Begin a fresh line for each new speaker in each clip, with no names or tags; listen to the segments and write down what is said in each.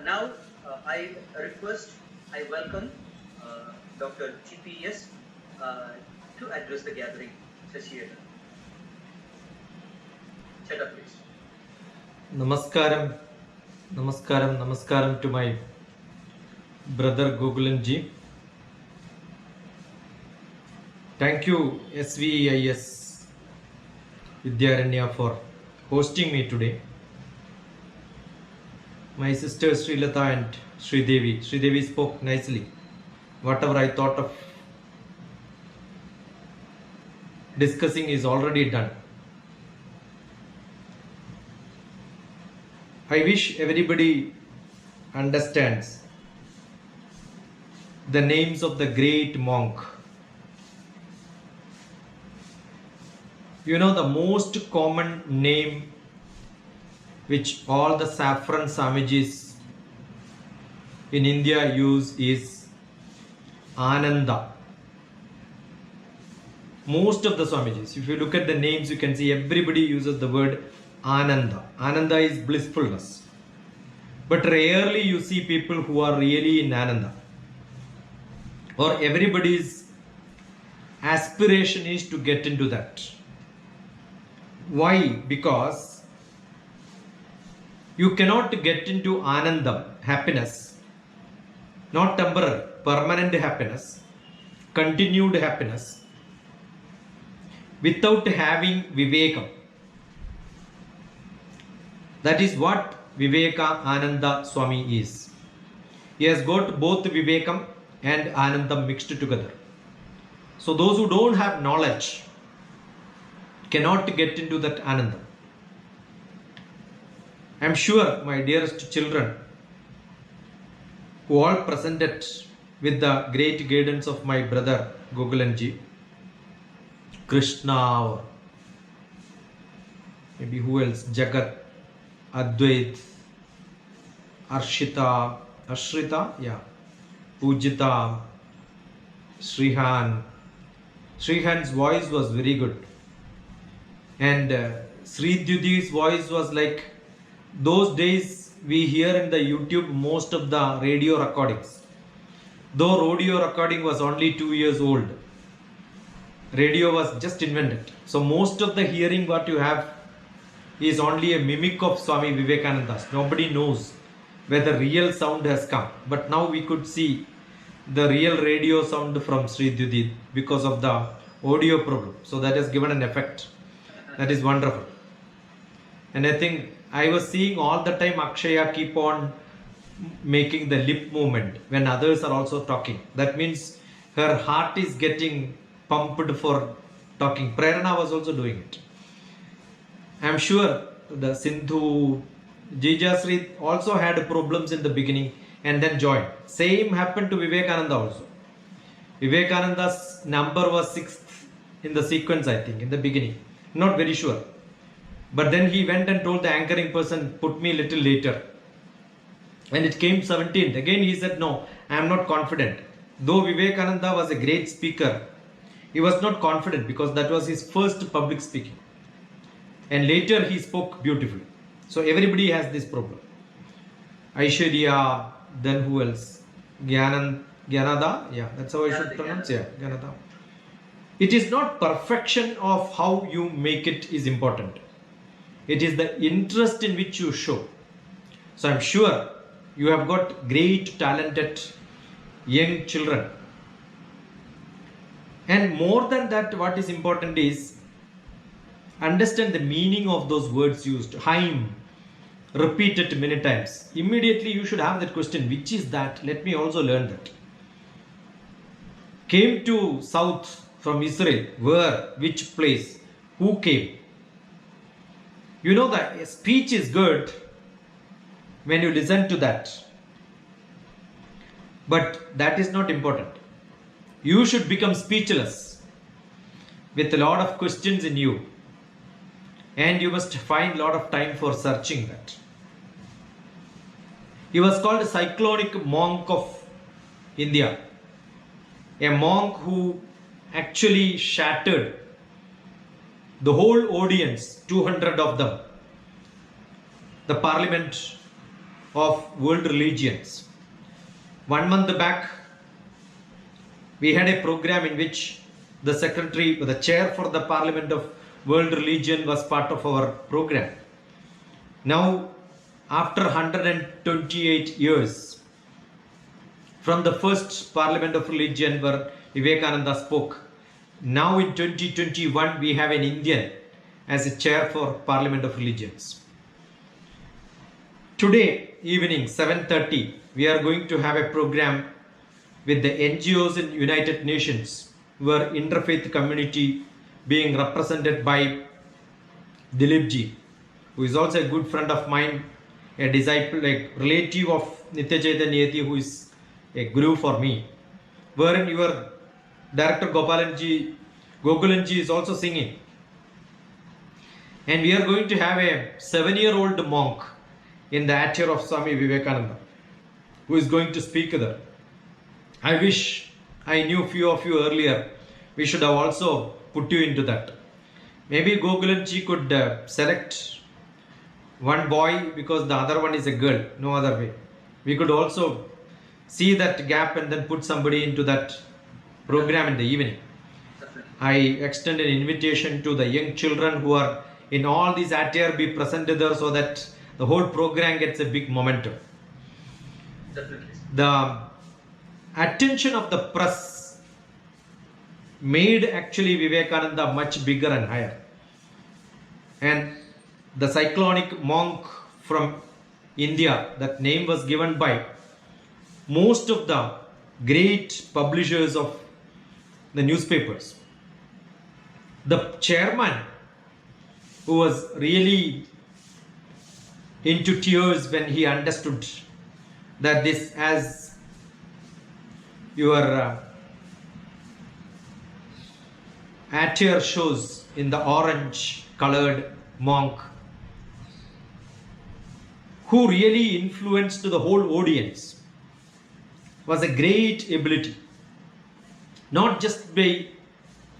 Now, I welcome DrTPS to address the gathering. Sashiyada. Shut up, please.
Namaskaram, Namaskaram, Namaskaram to my brother Gokulanji. Thank you SVIS Vidyaranya for hosting me today. My sisters Srilata and Sridevi. Sridevi spoke nicely. Whatever I thought of discussing is already done. I wish everybody understands the names of the great monk. You know, the most common name which all the saffron Swamijis in India use is Ananda. Most of the Swamijis, if you look at the names, you can see everybody uses the word Ananda. Ananda is blissfulness. But rarely you see people who are really in Ananda. Or everybody's aspiration is to get into that. Why? Because you cannot get into Anandam, happiness, not temporary, permanent happiness, continued happiness, without having Vivekam. That is what Vivekananda Swami is. He has got both Vivekam and Anandam mixed together. So those who don't have knowledge cannot get into that Anandam. I am sure, my dearest children, who all presented with the great guidance of my brother Gokulanji, Krishna, or maybe who else, Jagat, Advait, Ashrita, Pujita, Srihan. Srihan's voice was very good. And Sridyudi's voice was like, those days we hear in the YouTube most of the radio recordings. Though radio recording was only 2 years old, radio was just invented. So most of the hearing what you have is only a mimic of Swami Vivekananda's. Nobody knows where the real sound has come. But now we could see the real radio sound from Sridyudi because of the audio problem. So that has given an effect. That is wonderful. And I think I was seeing all the time Akshaya keep on making the lip movement when others are also talking. That means her heart is getting pumped for talking. Prerana was also doing it. I am sure the Sindhu, Jijasri also had problems in the beginning and then joined. Same happened to Vivekananda also. Vivekananda's number was 6th in the sequence, I think, in the beginning. Not very sure. But then he went and told the anchoring person, put me a little later. When it came 17th, again he said, no, I am not confident. Though Vivekananda was a great speaker, he was not confident because that was his first public speaking. And later he spoke beautifully. So everybody has this problem. Aishwarya, then who else? Gyanada, yeah, that's how I should pronounce it. Yeah, Gyanada. It is not perfection of how you make it is important. It is the interest in which you show. So I'm sure you have got great talented young children. And more than that, what is important is understand the meaning of those words used. Haim, repeat it many times. Immediately you should have that question, which is that? Let me also learn that. Came to south from Israel. Where? Which place? Who came? You know that speech is good when you listen to that. But that is not important. You should become speechless with a lot of questions in you. And you must find a lot of time for searching that. He was called a cyclonic monk of India. A monk who actually shattered the whole audience, 200 of them, the parliament of world religions. 1 month back, we had a program in which the secretary, the chair for the Parliament of World Religion was part of our program. Now, after 128 years from the first Parliament of Religion where Vivekananda spoke, now in 2021 we have an Indian as a chair for Parliament of Religions. Today evening 7:30 we are going to have a program with the NGOs in United Nations where interfaith community being represented by Dilip ji, who is also a good friend of mine, a disciple, a relative of Nitya Chaitanya, who is a guru for me, wherein your director Gokulanji is also singing. And we are going to have a 7-year-old monk in the attire of Swami Vivekananda, who is going to speak there. I wish I knew few of you earlier. We should have also put you into that. Maybe Gokulanji could select one boy because the other one is a girl. No other way. We could also see that gap and then put somebody into that program in the evening. I extend an invitation to the young children who are in all these attire be presented there so that the whole program gets a big momentum.
Definitely.
The attention of the press made actually Vivekananda much bigger and higher. And the cyclonic monk from India, that name was given by most of the great publishers of the newspapers. The chairman, who was really into tears when he understood that this, as your attire shows in the orange colored monk, who really influenced the whole audience, was a great ability, not just by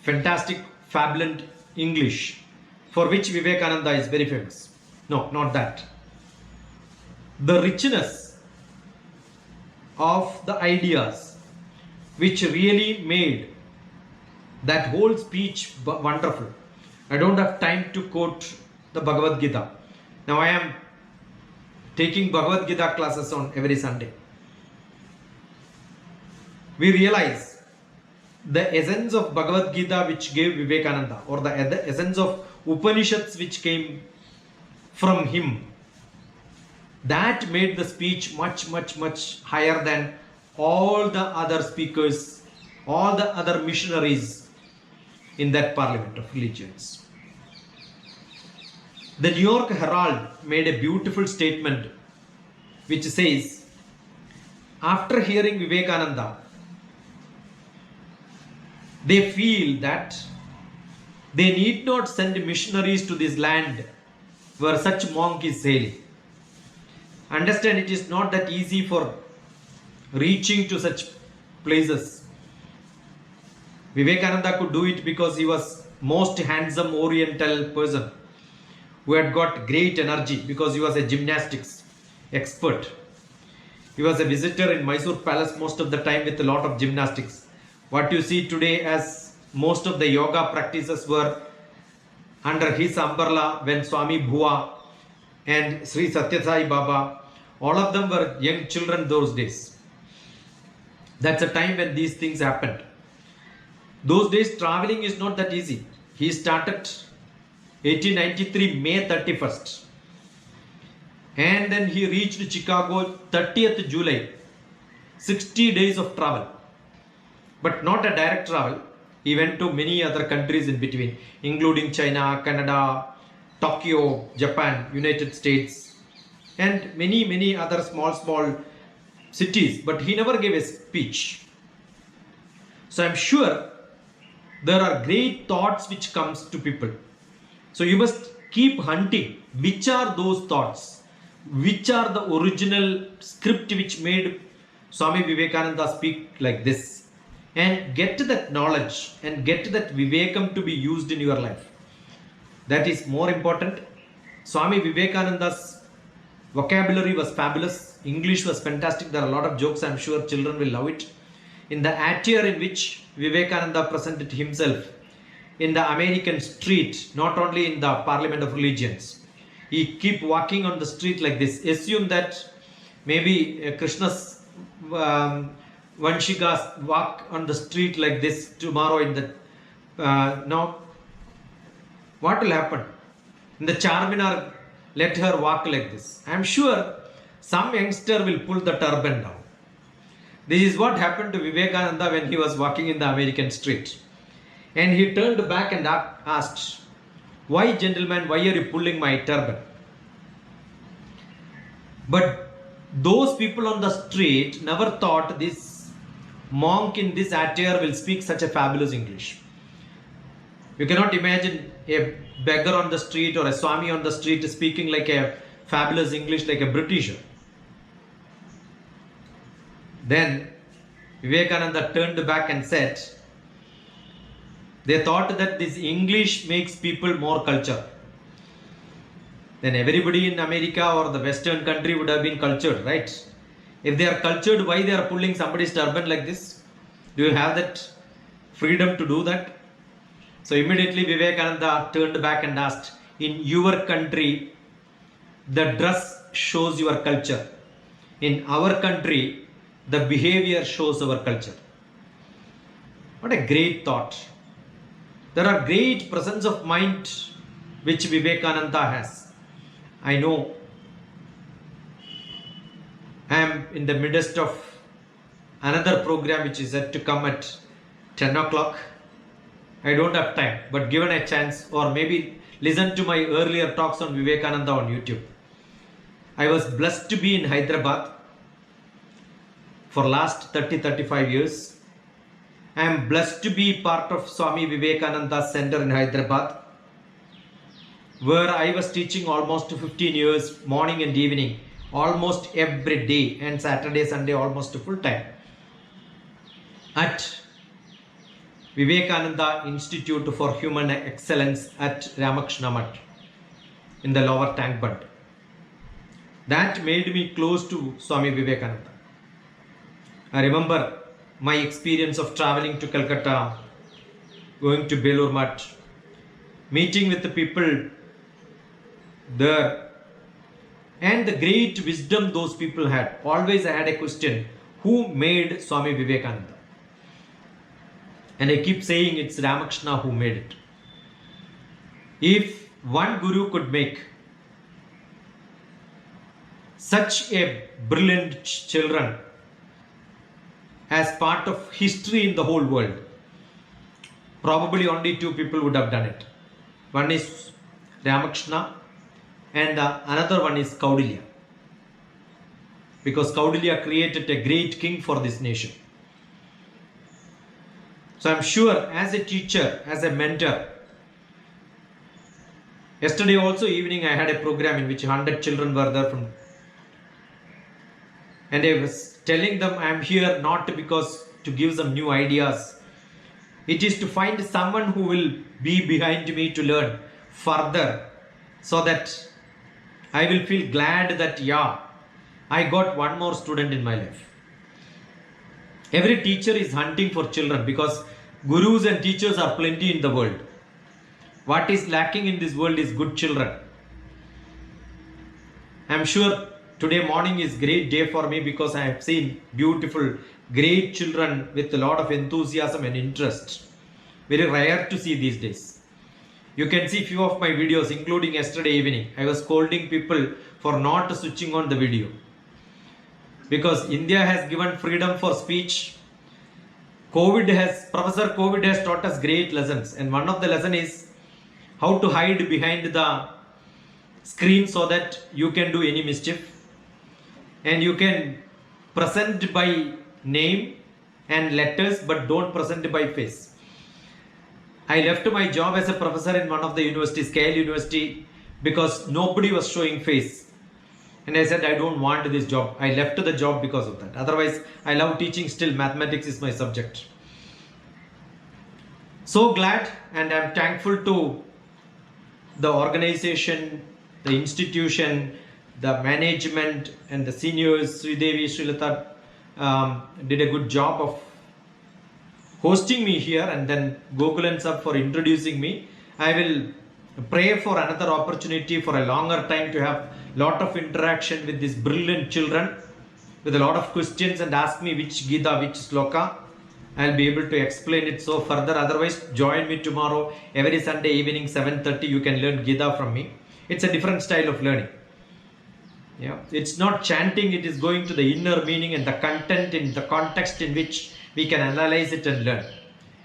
fantastic fabulent English, for which Vivekananda is very famous. No, not that. The richness of the ideas which really made that whole speech wonderful. I don't have time to quote the Bhagavad Gita. Now I am taking Bhagavad Gita classes on every Sunday. We realize the essence of Bhagavad Gita which gave Vivekananda, or the essence of Upanishads which came from him, that made the speech much higher than all the other speakers, all the other missionaries in that Parliament of Religions. The New York Herald made a beautiful statement which says, after hearing Vivekananda, they feel that they need not send missionaries to this land where such monk is sailing. Understand, it is not that easy for reaching to such places. Vivekananda could do it because he was most handsome oriental person who had got great energy because he was a gymnastics expert. He was a visitor in Mysore Palace most of the time with a lot of gymnastics. What you see today as most of the yoga practices were under his umbrella when Swami Bhuva and Sri Satya Sai Baba, all of them were young children those days. That's a time when these things happened. Those days traveling is not that easy. He started 1893 May 31st and then he reached Chicago 30th July. 60 days of travel, but not a direct travel. He went to many other countries in between, including China, Canada, Tokyo, Japan, United States, and many other small cities, but he never gave a speech. So I'm sure there are great thoughts which comes to people. So you must keep hunting. Which are those thoughts? Which are the original script which made Swami Vivekananda speak like this? And get that knowledge and get that Vivekam to be used in your life. That is more important. Swami Vivekananda's Vocabulary was fabulous. English was fantastic. There are a lot of jokes. I'm sure children will love it. In the attire in which Vivekananda presented himself in the American street, not only in the Parliament of Religions, he keep walking on the street like this. Assume that maybe Krishna's Vanshikas walk on the street like this tomorrow in the now what will happen? In the Charminar, let her walk like this. I am sure some youngster will pull the turban down. This is what happened to Vivekananda when he was walking in the American street. And he turned back and asked, "Why, gentlemen, why are you pulling my turban?" But those people on the street never thought this monk in this attire will speak such a fabulous English. You cannot imagine a beggar on the street or a Swami on the street speaking like a fabulous English like a Britisher. Then Vivekananda turned back and said, they thought that this English makes people more cultured. Then everybody in America or the Western country would have been cultured, right? If they are cultured, why they are pulling somebody's turban like this? Do you have that freedom to do that? So immediately Vivekananda turned back and asked, in your country, the dress shows your culture. In our country, the behavior shows our culture. What a great thought. There are great presence of mind which Vivekananda has. I know I am in the midst of another program which is set to come at 10 o'clock. I don't have time, but given a chance, or maybe listen to my earlier talks on Vivekananda on YouTube. I was blessed to be in Hyderabad for last 30-35 years. I am blessed to be part of Swami Vivekananda's center in Hyderabad, where I was teaching almost 15 years, morning and evening, almost every day, and Saturday, Sunday, almost full time, at Vivekananda Institute for Human Excellence at Ramakrishna Mutt in the lower tank bund. That made me close to Swami Vivekananda. I remember my experience of traveling to Calcutta, going to Belur Mutt, meeting with the people there, and the great wisdom those people had. Always I had a question, who made Swami Vivekananda? And I keep saying it's Ramakrishna who made it. If one guru could make such a brilliant children as part of history in the whole world, probably only two people would have done it. One is Ramakrishna and another one is Kaudilya. Because Kaudilya created a great king for this nation. So I'm sure as a teacher, as a mentor, yesterday also evening I had a program in which 100 children were there from, and I was telling them I am here not because to give some new ideas. It is to find someone who will be behind me to learn further, so that I will feel glad that yeah, I got one more student in my life. Every teacher is hunting for children because gurus and teachers are plenty in the world. What is lacking in this world is good children. I am sure today morning is great day for me because I have seen beautiful, great children with a lot of enthusiasm and interest. Very rare to see these days. You can see few of my videos, including yesterday evening. I was scolding people for not switching on the video. Because India has given freedom for speech. Professor COVID has taught us great lessons. And one of the lesson is how to hide behind the screen so that you can do any mischief. And you can present by name and letters, but don't present by face. I left my job as a professor in one of the universities, KL University, because nobody was showing face. And I said, I don't want this job. I left the job because of that. Otherwise, I love teaching still. Mathematics is my subject. So glad, and I'm thankful to the organization, the institution, the management and the seniors, Sridevi, Srilata, did a good job of hosting me here, and then Gokulan Sab for introducing me. I will pray for another opportunity for a longer time to have lot of interaction with these brilliant children with a lot of questions and ask me which Gita, which sloka. I'll be able to explain it so further. Otherwise, join me tomorrow every Sunday evening 7:30. You can learn Gita from me. It's a different style of learning. Yeah, it's not chanting. It is going to the inner meaning and the content in the context in which we can analyze it and learn.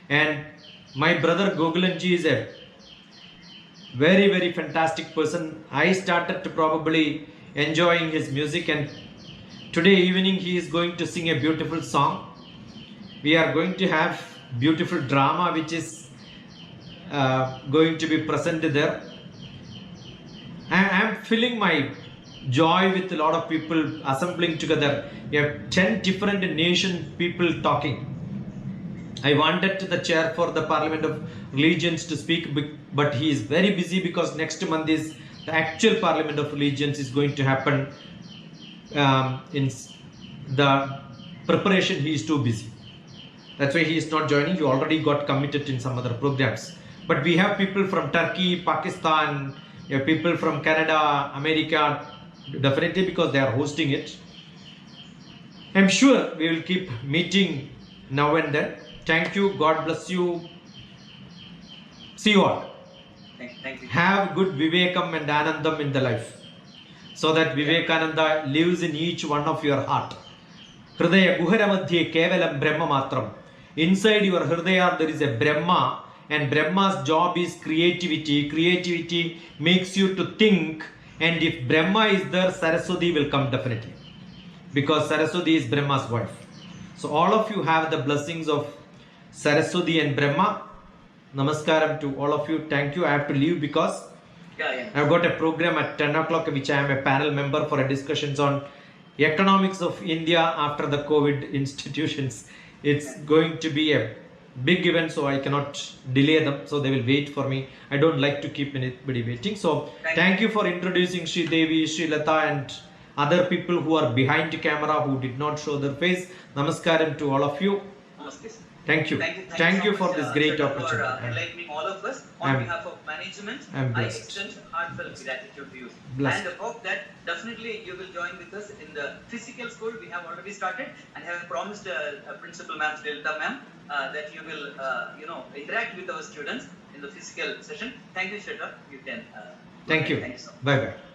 And my brother Gokulanji is a very, very fantastic person. I started to probably enjoying his music, and today evening he is going to sing a beautiful song. We are going to have beautiful drama which is going to be presented there. I am feeling my joy with a lot of people assembling together. We have 10 different nation people talking. I wanted the chair for the Parliament of Religions to speak, but he is very busy because next month is the actual Parliament of Religions is going to happen. In the preparation, he is too busy. That's why he is not joining. He already got committed in some other programs. But we have people from Turkey, Pakistan, we have people from Canada, America, definitely because they are hosting it. I'm sure we will keep meeting now and then. Thank you. God bless you. See you all.
Thank you.
Have good Vivekam and Anandam in the life, so that Vivekananda lives in each one of your heart. Hridaya Guhara Madhye Kevalam Brahma Matram. Inside your Hridaya there is a Brahma, and Brahma's job is creativity. Creativity makes you to think, and if Brahma is there, Saraswati will come definitely, because Saraswati is Brahma's wife. So all of you have the blessings of Saraswati and Brahma. Namaskaram to all of you. Thank you. I have to leave because I've got a program at 10 o'clock which I am a panel member for a discussions on economics of India after the COVID institutions. It's going to be a big event, so I cannot delay them, so they will wait for me. I don't like to keep anybody waiting. So thank you for introducing Sri Devi, Sri Lata and other people who are behind the camera who did not show their face. Namaskaram to all of you.
Namaste.
Thank you.
Thank you
for this great opportunity.
For enlightening all of us. On behalf of management, I extend heartfelt gratitude to you.
Blessed.
And hope that definitely you will join with us in the physical school. We have already started and have promised Principal Ma'am, Delta Ma'am, that you will interact with our students in the physical session. Thank you, Shweta. You can.
Thank you.
Thank you so much.
Bye bye.